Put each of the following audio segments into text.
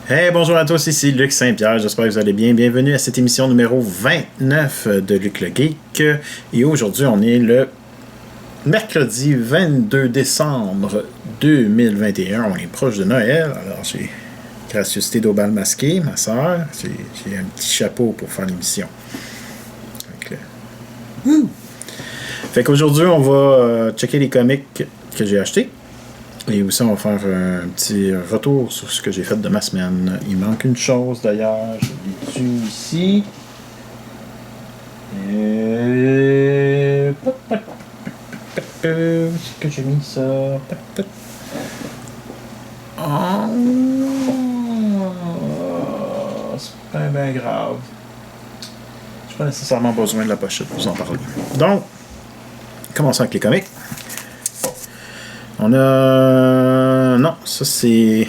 Hey, bonjour à tous, ici Luc Saint-Pierre, j'espère que vous allez bien. Bienvenue à cette émission numéro 29 de Luc le Geek. Et aujourd'hui, on est le mercredi 22 décembre 2021. On est proche de Noël, alors j'ai gracieuseté d'Aubal masqué, ma soeur. J'ai un petit chapeau pour faire l'émission. Fait qu'aujourd'hui, on va checker les comics que j'ai achetés. Et aussi, on va faire un petit retour sur ce que j'ai fait de ma semaine. Il manque une chose d'ailleurs, je l'ai dessus ici. Est-ce que j'ai mis ça? Oh, c'est pas bien grave. J'ai pas nécessairement besoin de la pochette pour vous en parler. Donc, commençons avec les comics. On a... Non, ça c'est...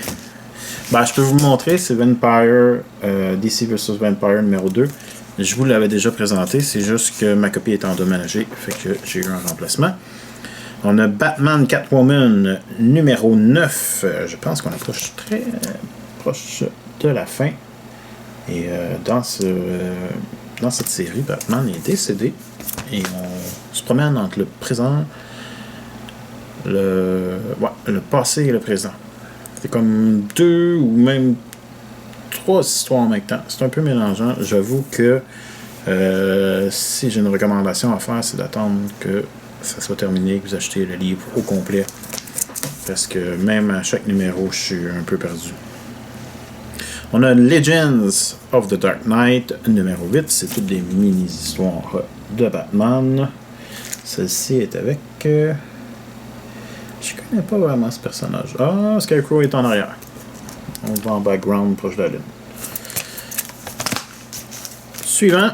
je peux vous montrer, c'est Vampire, DC vs Vampire numéro 2. Je vous l'avais déjà présenté, c'est juste que ma copie est endommagée, fait que j'ai eu un remplacement. On a Batman Catwoman numéro 9. Je pense qu'on approche très proche de la fin. Et dans cette série, Batman est décédé. Et on se promène entre le présent... le passé et le présent. C'est comme 2 ou même 3 histoires en même temps. C'est un peu mélangeant. J'avoue que si j'ai une recommandation à faire, c'est d'attendre que ça soit terminé, que vous achetez le livre au complet. Parce que même à chaque numéro, je suis un peu perdu. On a Legends of the Dark Knight numéro 8. C'est toutes des mini-histoires de Batman. Celle-ci est avec... Je connais pas vraiment ce personnage. Ah, Scarecrow est en arrière. On va en background proche de la lune. Suivant.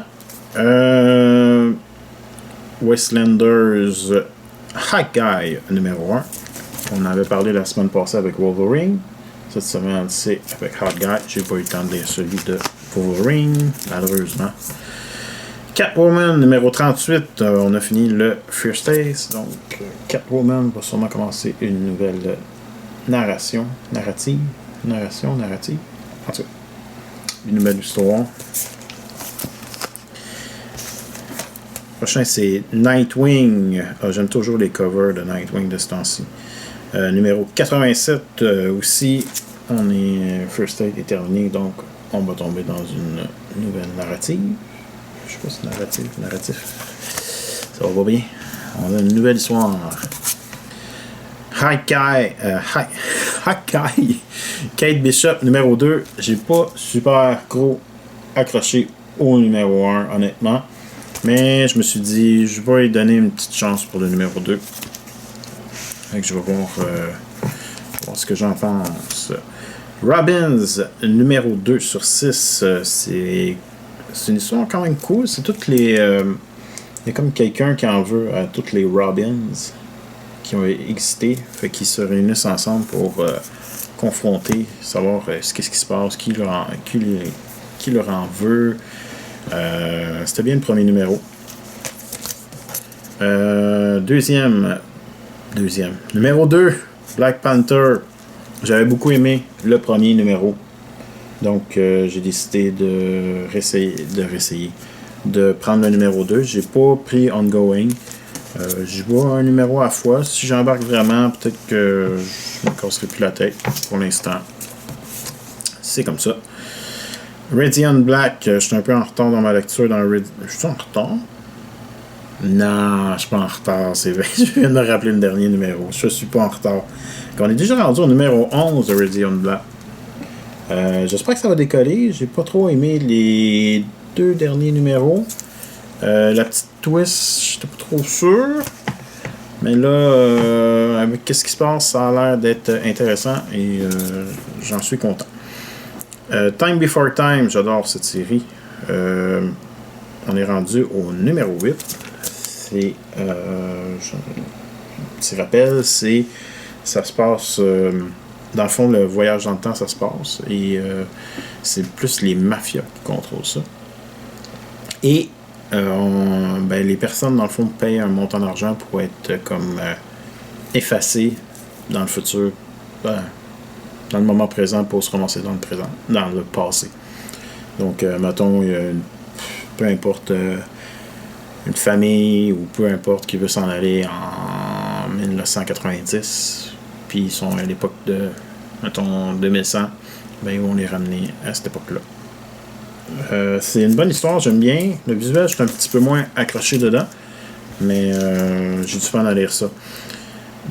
Wastelanders Hawkeye numéro 1. On avait parlé la semaine passée avec Wolverine. Cette semaine, c'est avec Hawkeye. J'ai pas eu le temps de lire celui de Wolverine, malheureusement. Catwoman numéro 38, on a fini le First Ace, donc Catwoman va sûrement commencer une nouvelle narrative, en tout cas, une nouvelle histoire. Prochain c'est Nightwing, j'aime toujours les covers de Nightwing de ce temps-ci. Numéro 87 aussi, on est First Ace est terminé, donc on va tomber dans une nouvelle narrative. Je sais pas si c'est narratif. Ça va bien. On a une nouvelle histoire. Hawkeye. Kate Bishop, numéro 2. J'ai pas super gros accroché au numéro 1, honnêtement. Mais je me suis dit, je vais lui donner une petite chance pour le numéro 2. Fait que je vais voir ce que j'en pense. Robbins, numéro 2 sur 6. C'est une histoire quand même cool. C'est toutes les... il y a comme quelqu'un qui en veut à toutes les Robins qui ont existé. Fait qu'ils se réunissent ensemble pour confronter, savoir qu'est-ce qui se passe, qui leur en veut. C'était bien le premier numéro. Deuxième. Numéro 2, Black Panther. J'avais beaucoup aimé le premier numéro. Donc, j'ai décidé de réessayer de prendre le numéro 2. J'ai pas pris ongoing. Je vois un numéro à la fois. Si j'embarque vraiment, peut-être que je me casserai plus la tête pour l'instant. C'est comme ça. Radiant Black, je suis un peu en retard dans ma lecture. Je suis en retard? Non, je suis pas en retard, c'est vrai. Je viens de me rappeler le dernier numéro. Je suis pas en retard. On est déjà rendu au numéro 11 de Radiant Black. J'espère que ça va décoller. J'ai pas trop aimé les 2 derniers numéros. La petite twist, j'étais pas trop sûr. Mais là, avec qu'est-ce qui se passe, ça a l'air d'être intéressant et j'en suis content. Time Before Time, j'adore cette série. On est rendu au numéro 8. C'est, petit rappel, ça se passe... dans le fond, le voyage dans le temps, ça se passe. Et c'est plus les mafias qui contrôlent ça. Et les personnes, dans le fond, payent un montant d'argent pour être comme effacées dans le futur. dans le moment présent pour se ramasser dans le passé. Donc, mettons, peu importe une famille ou peu importe qui veut s'en aller en 1990, puis ils sont à l'époque de, mettons, 2100, ben ils vont les ramener à cette époque-là. C'est une bonne histoire, j'aime bien. Le visuel, je suis un petit peu moins accroché dedans, mais j'ai du fun à lire ça.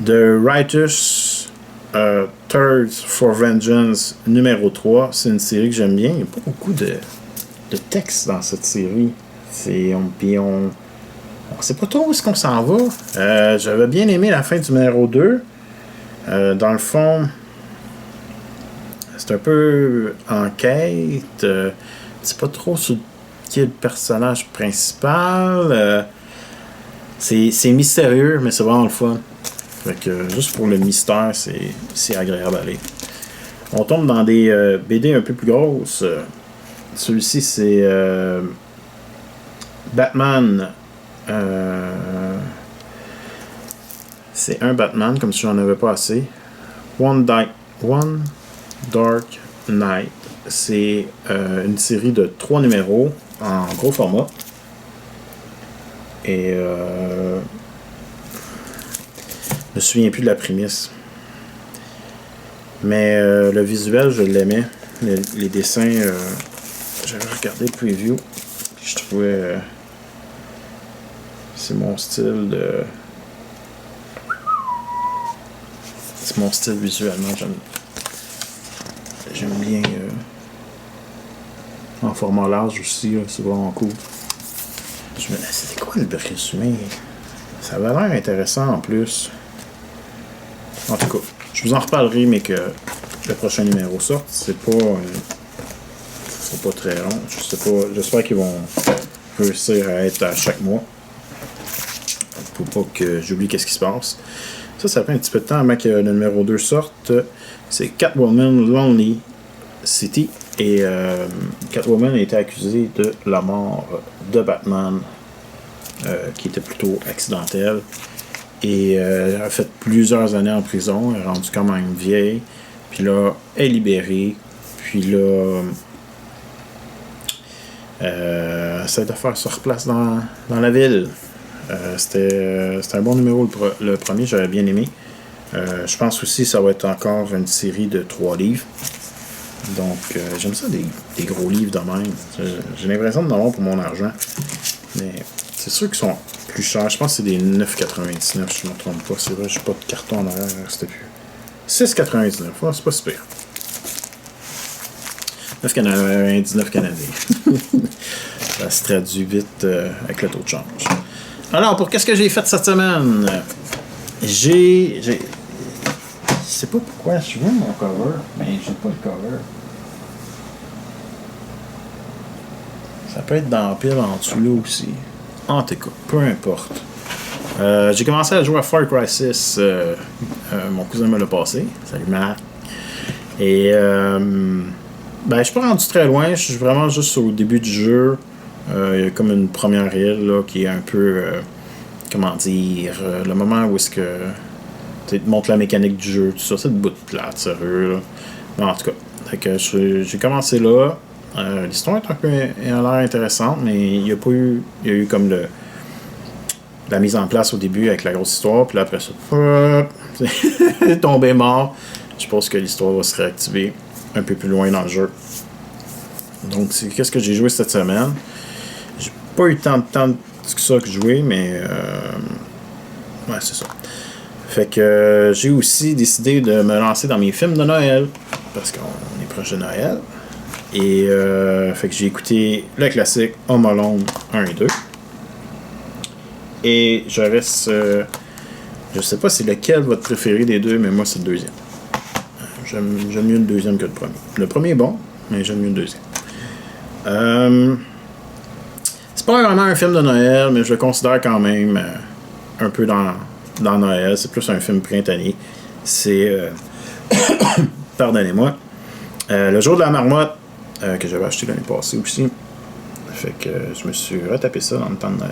The Righteous Thirds for Vengeance numéro 3, c'est une série que j'aime bien. Il n'y a pas beaucoup de texte dans cette série. On sait pas trop où est-ce qu'on s'en va. J'avais bien aimé la fin du numéro 2. Dans le fond, c'est un peu enquête. C'est pas trop sur qui est le personnage principal. C'est mystérieux, mais c'est vraiment le fun. Fait que juste pour le mystère, c'est agréable à lire. On tombe dans des BD un peu plus grosses. Celui-ci, c'est Batman. C'est un Batman, comme si j'en avais pas assez. One Dark Knight. C'est une série de 3 numéros en gros format. Et je me souviens plus de la prémisse. Mais le visuel, je l'aimais. Les dessins, j'avais regardé le preview. Je trouvais... c'est mon style de... C'est mon style visuellement. J'aime bien... en format large aussi, là, c'est vraiment cool. C'était quoi le résumé? Ça avait l'air intéressant en plus. En tout cas, je vous en reparlerai, mais que le prochain numéro sorte. C'est pas très long. Je sais pas. J'espère qu'ils vont réussir à être à chaque mois. Pour pas que j'oublie qu'est-ce qui se passe. Ça fait un petit peu de temps avant que le numéro 2 sorte. C'est Catwoman Lonely City. Et Catwoman a été accusée de la mort de Batman, qui était plutôt accidentelle. Et elle a fait plusieurs années en prison. Elle est rendue quand même vieille. Puis là, elle est libérée. Puis là, elle essaie de faire sur place dans la ville. C'était un bon numéro le premier, j'avais bien aimé. Je pense aussi que ça va être encore une série de 3 livres. Donc, j'aime ça, des gros livres de même. J'ai l'impression d'en avoir pour mon argent. Mais c'est sûr qu'ils sont plus chers. Je pense que c'est des 9,99, si je ne me trompe pas. C'est vrai, je n'ai pas de carton en arrière. C'était plus 6,99. Oh, c'est pas super. 9,99 canadiens. Ça se traduit vite avec le taux de change. Alors, pour qu'est-ce que j'ai fait cette semaine? Je sais pas pourquoi je veux mon cover, mais j'ai pas le cover. Ça peut être dans la pile en dessous là aussi. En tout cas, peu importe. J'ai commencé à jouer à Far Cry 6. Mon cousin me l'a passé. Salut Matt. Et je suis pas rendu très loin. Je suis vraiment juste au début du jeu. Il y a comme une première île là, qui est un peu... comment dire... le moment où est-ce que... tu montres la mécanique du jeu, tout ça. C'est de bout de plate, sérieux. Là. Non, en tout cas, fait que j'ai commencé là. L'histoire est un peu a l'air intéressante, mais il y a eu comme la mise en place au début avec la grosse histoire, puis là après ça, c'est tombé mort. Je pense que l'histoire va se réactiver un peu plus loin dans le jeu. Donc, qu'est-ce que j'ai joué cette semaine? J'ai pas eu tant de temps que ça que jouer, mais ouais, c'est ça. Fait que j'ai aussi décidé de me lancer dans mes films de Noël, parce qu'on est proche de Noël. Et fait que j'ai écouté le classique Home Alone 1 et 2. Et je reste... je sais pas c'est lequel votre préféré des deux, mais moi c'est le deuxième. J'aime mieux le deuxième que le premier. Le premier est bon, mais j'aime mieux le deuxième. C'est pas vraiment un film de Noël, mais je le considère quand même un peu dans Noël. C'est plus un film printanier. C'est... pardonnez-moi. Le jour de la marmotte, que j'avais acheté l'année passée aussi. Fait que je me suis retapé ça dans le temps de...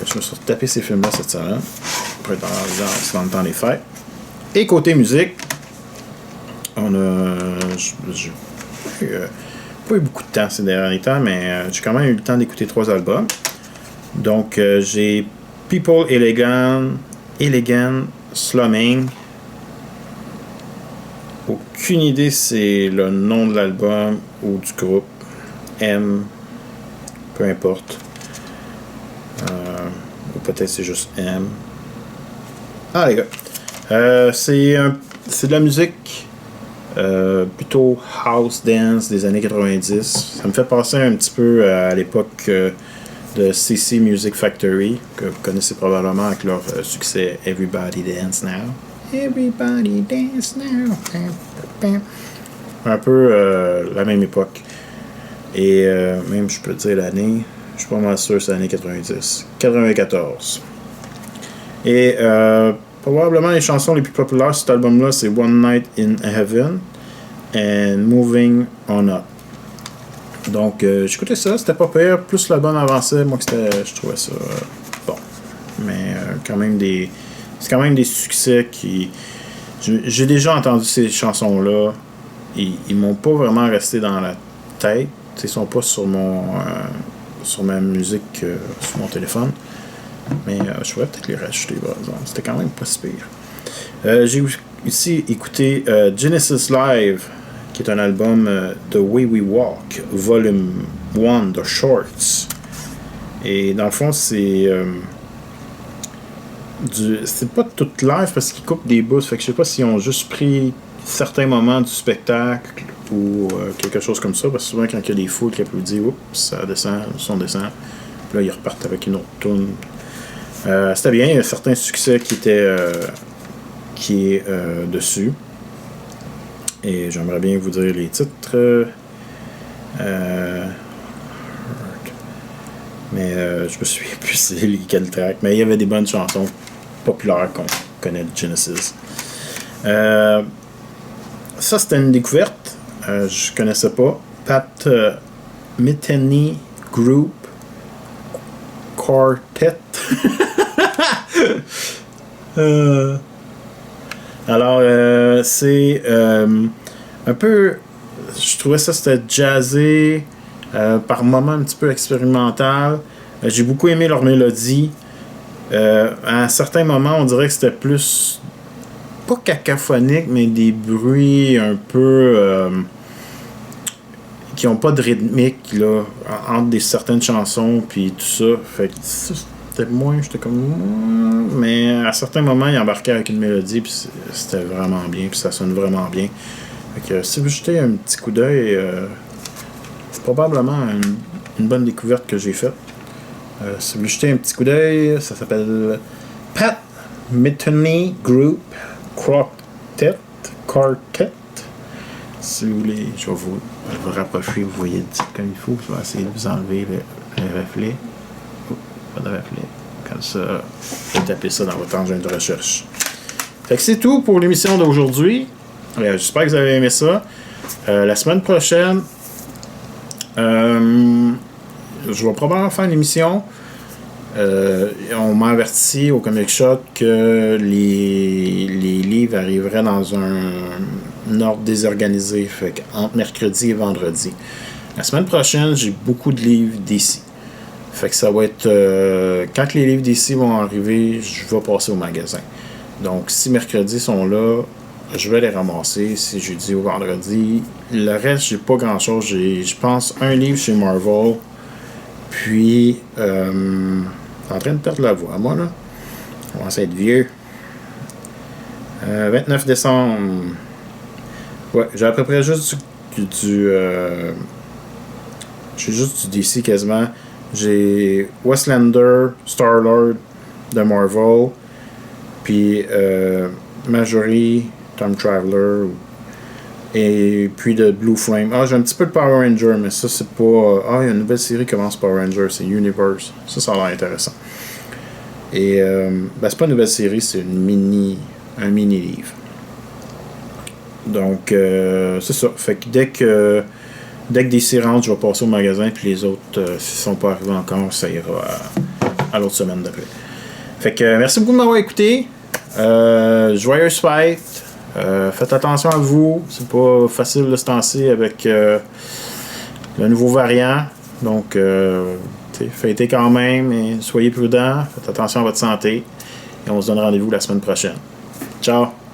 je me suis retapé ces films-là cette semaine. Pour être dans le temps des fêtes. Et côté musique, On a. J'ai pas eu beaucoup de temps ces derniers temps, mais j'ai quand même eu le temps d'écouter 3 albums. Donc, j'ai People Elegant Slumming. Aucune idée c'est le nom de l'album ou du groupe. M. Peu importe. Ou peut-être c'est juste M. Ah, les gars. C'est de la musique plutôt house dance des années 90. Ça me fait penser un petit peu à l'époque de CC Music Factory, que vous connaissez probablement avec leur succès Everybody Dance Now. Everybody Dance Now. Un peu la même époque. Et même, je peux dire l'année, je suis pas mal sûr, c'est l'année 90. 94. Et probablement les chansons les plus populaires de cet album-là, c'est One Night in Heaven and Moving On Up. Donc, j'écoutais ça, c'était pas pire. Plus l'album avançait, moi, je trouvais ça bon. Mais c'est quand même des succès qui... J'ai déjà entendu ces chansons-là. Ils m'ont pas vraiment resté dans la tête. Ils sont pas sur sur ma musique, sur mon téléphone. Mais je pourrais peut-être les rajouter, par exemple. C'était quand même pas si pire. J'ai aussi écouté Genesis Live, qui est un album The Way We Walk, Volume 1, The Shorts. Et dans le fond, c'est pas tout live parce qu'ils coupent des bouts. Fait que je sais pas s'ils ont juste pris certains moments du spectacle ou quelque chose comme ça. Parce que souvent, quand il y a des foules qui applaudissent, oups, ça descend, le son descend. Puis là, ils repartent avec une autre tune. C'était bien, il y a certains succès qui est dessus. Et j'aimerais bien vous dire les titres. Mais je me souviens plus c'est quel track. Mais il y avait des bonnes chansons populaires qu'on connaît de Genesis. Ça, c'était une découverte. Je connaissais pas. Pat Metheny Group Quartet. Alors, c'est un peu... Je trouvais ça, c'était jazzé, par moments un petit peu expérimental. J'ai beaucoup aimé leur mélodie. À certains moments, on dirait que c'était plus... pas cacophonique, mais des bruits un peu... qui ont pas de rythmique, là, entre certaines chansons, puis tout ça. Fait que c'était moins, j'étais comme... Mais à certains moments, il embarquait avec une mélodie, puis c'était vraiment bien, puis ça sonne vraiment bien. Fait que si vous jetez un petit coup d'œil, c'est probablement une bonne découverte que j'ai faite. Si vous jetez un petit coup d'œil, ça s'appelle Pat Metheny Group Quartet. Si vous voulez, je vais vous rapprocher, vous voyez le titre comme il faut. Je vais essayer de vous enlever le reflet. Oh, pas de reflet. Comme ça, vous pouvez taper ça dans votre engin de recherche. Fait que c'est tout pour l'émission d'aujourd'hui. J'espère que vous avez aimé ça. La semaine prochaine, je vais probablement faire une émission. On m'a averti au Comic Shot que les livres arriveraient dans un ordre désorganisé, fait entre mercredi et vendredi. La semaine prochaine, j'ai beaucoup de livres d'ici. Fait que ça va être... quand les livres d'ici vont arriver, je vais passer au magasin. Donc, si mercredi sont là, je vais les ramasser. Si jeudi ou vendredi. Le reste, j'ai pas grand-chose. J'ai, je pense, un livre chez Marvel. Puis... en train de perdre la voix, moi, là. On commence à être vieux. 29 décembre. Ouais, j'ai à peu près juste j'ai juste du DC quasiment. J'ai Westlander, Star-Lord de Marvel. Puis Marjorie, Time Traveler. Et puis de Blue Flame. Ah, j'ai un petit peu de Power Ranger, mais ça, c'est pas... Ah, il y a une nouvelle série qui commence Power Ranger, c'est Universe. Ça a l'air intéressant. Et, c'est pas une nouvelle série, c'est un mini-livre. Donc, c'est ça. Fait que dès que DC rentre, je vais passer au magasin, puis les autres, s'ils sont pas arrivés encore, ça ira à l'autre semaine d'après. Fait que, merci beaucoup de m'avoir écouté. Joyeuse fête. Faites attention à vous. C'est pas facile de se lancer avec le nouveau variant. Donc, fêtez quand même et soyez prudents. Faites attention à votre santé. Et on se donne rendez-vous la semaine prochaine. Ciao!